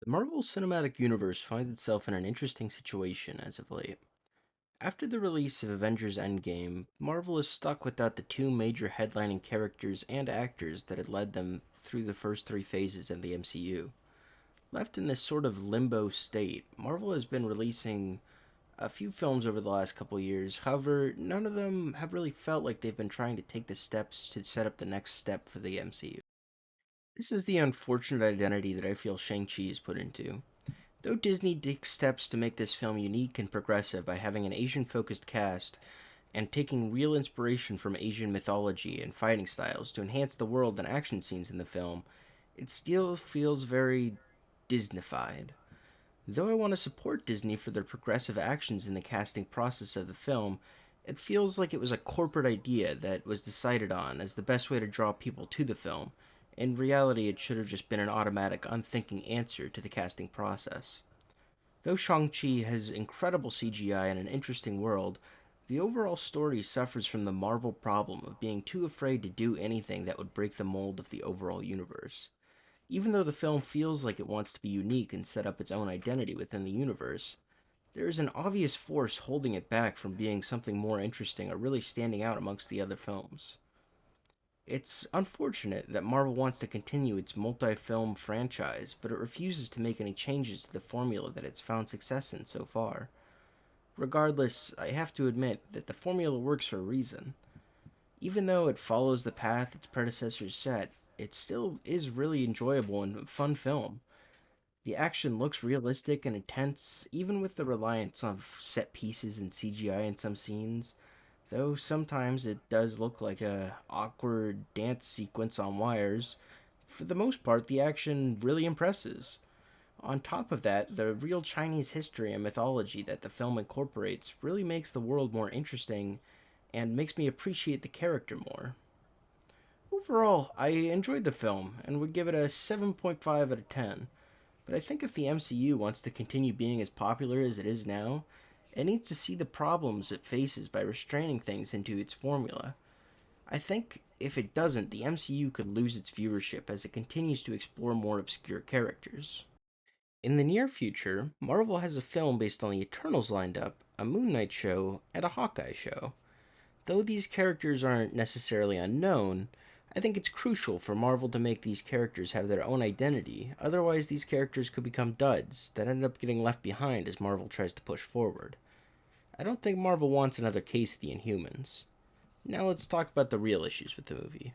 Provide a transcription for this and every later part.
The Marvel Cinematic Universe finds itself in an interesting situation as of late. After the release of Avengers Endgame, Marvel is stuck without the two major headlining characters and actors that had led them through the first three phases of the MCU. Left in this sort of limbo state, Marvel has been releasing a few films over the last couple years. However, none of them have really felt like they've been trying to take the steps to set up the next step for the MCU. This is the unfortunate identity that I feel Shang-Chi is put into. Though Disney takes steps to make this film unique and progressive by having an Asian focused cast and taking real inspiration from Asian mythology and fighting styles to enhance the world and action scenes in the film, it still feels very Disneyfied. Though I want to support Disney for their progressive actions in the casting process of the film, it feels like it was a corporate idea that was decided on as the best way to draw people to the film. In reality, it should have just been an automatic, unthinking answer to the casting process. Though Shang-Chi has incredible CGI and an interesting world, the overall story suffers from the Marvel problem of being too afraid to do anything that would break the mold of the overall universe. Even though the film feels like it wants to be unique and set up its own identity within the universe, there is an obvious force holding it back from being something more interesting or really standing out amongst the other films. It's unfortunate that Marvel wants to continue its multi film franchise, but it refuses to make any changes to the formula that it's found success in so far. Regardless, I have to admit that the formula works for a reason. Even though it follows the path its predecessors set, it still is really enjoyable and fun film. The action looks realistic and intense, even with the reliance on set pieces and CGI in some scenes, though sometimes it does look like a awkward dance sequence on wires. For the most part, the action really impresses. On top of that, the real Chinese history and mythology that the film incorporates really makes the world more interesting and makes me appreciate the character more. Overall, I enjoyed the film and would give it a 7.5 out of 10. But I think if the MCU wants to continue being as popular as it is now, it needs to see the problems it faces by restraining things into its formula. I think if it doesn't, the MCU could lose its viewership as it continues to explore more obscure characters. In the near future, Marvel has a film based on the Eternals lined up, a Moon Knight show, and a Hawkeye show. Though these characters aren't necessarily unknown, I think it's crucial for Marvel to make these characters have their own identity, otherwise, these characters could become duds that end up getting left behind as Marvel tries to push forward. I don't think Marvel wants another case of the Inhumans. Now let's talk about the real issues with the movie.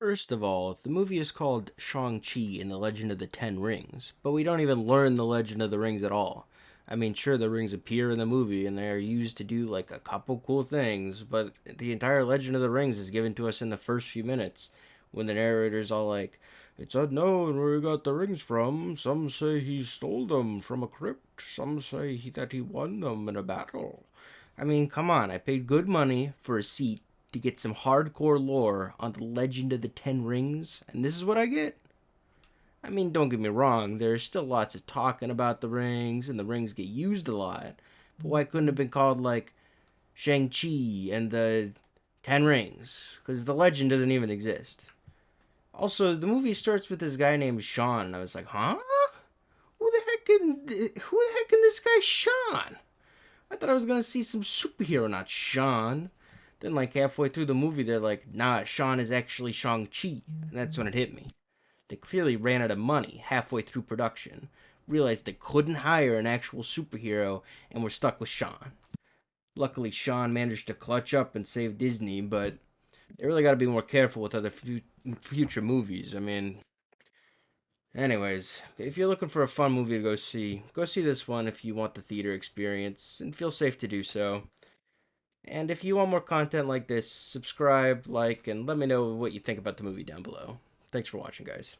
First of all, the movie is called Shang-Chi and the Legend of the Ten Rings, but we don't even learn the Legend of the Rings at all. I mean, sure, the rings appear in the movie and they are used to do like a couple cool things, but the entire Legend of the Rings is given to us in the first few minutes when the narrator's all like, "It's unknown where he got the rings from. Some say he stole them from a crypt. Some say that he won them in a battle." I mean, come on, I paid good money for a seat to get some hardcore lore on the Legend of the Ten Rings, and this is what I get? I mean, don't get me wrong, there's still lots of talking about the rings, and the rings get used a lot, but why couldn't it have been called, like, Shang-Chi and the Ten Rings? Because the legend doesn't even exist. Also, the movie starts with this guy named Sean, and I was like, huh? Who the heck can this guy Sean? I thought I was gonna see some superhero, not Sean. Then, like halfway through the movie, they're like, "Nah, Sean is actually Shang Chi," and that's when it hit me. They clearly ran out of money halfway through production, realized they couldn't hire an actual superhero, and were stuck with Sean. Luckily, Sean managed to clutch up and save Disney, but they really got to be more careful with other future movies. I mean, anyways, if you're looking for a fun movie to go see this one if you want the theater experience, and feel safe to do so. And if you want more content like this, subscribe, like, and let me know what you think about the movie down below. Thanks for watching, guys.